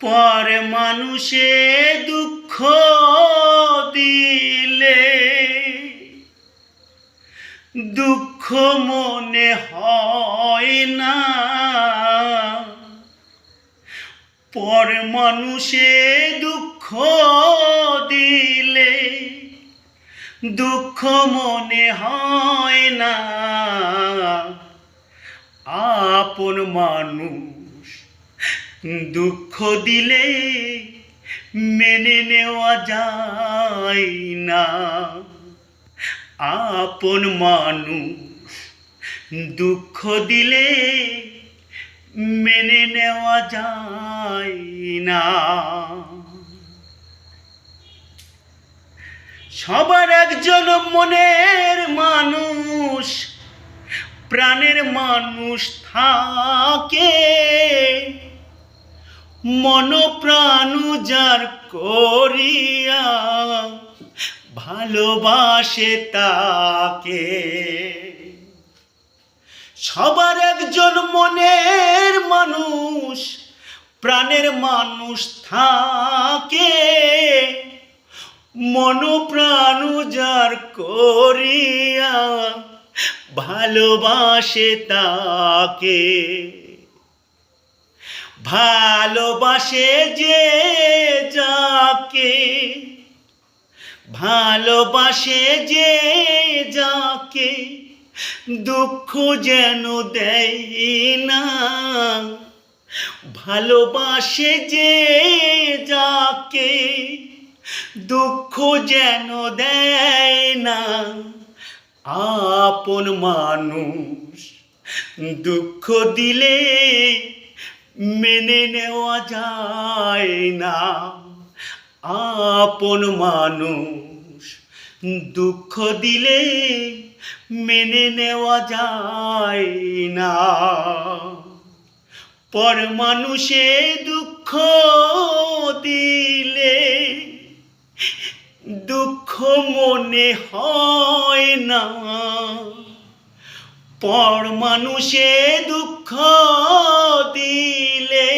পর মানুষে দুঃখ দিলে দুঃখ মনে হয় না। পর মানুষে দুঃখ দিলে দুঃখ মনে হয় না। আপন মানুষ দুঃখ দিলে মেনে নেওয়া যায় না। আপন মানুষ দুঃখ দিলে মেনে নেওয়া যায় না। সবার একজন মনের মানুষ প্রাণের মানুষ থাকে। মন প্রাণ যার করিয়া ভালোবাসে তাকে। সবার একজন মনের মানুষ প্রাণের মানুষ থাকে। মন প্রাণ যার করিয়া ভালোবাসে তাকে। ভালোবাসে যে যাকে, ভালোবাসে যে যাকে দুঃখ যেন দেয় না। ভালোবাসে যে যাকে দুঃখ যেন দেয় না। আপন মানুষ দুঃখ দিলে মেনে নেওয়া যায় না। আপন মানুষ দুঃখ দিলে মেনে নেওয়া যায় না। পর মানুষে দুঃখ দিলে দুঃখ মনে হয় না। পর মানুষে দুঃখ দিলে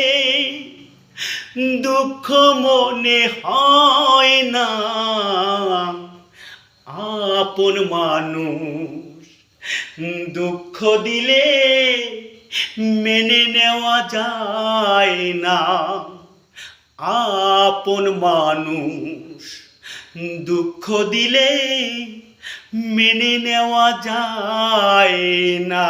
দুঃখ মনে হয় না। আপন মানুষ দুঃখ দিলে মেনে নেওয়া যায় না। আপন মানুষ দুঃখ দিলে মেনে নেওয়া যায় না।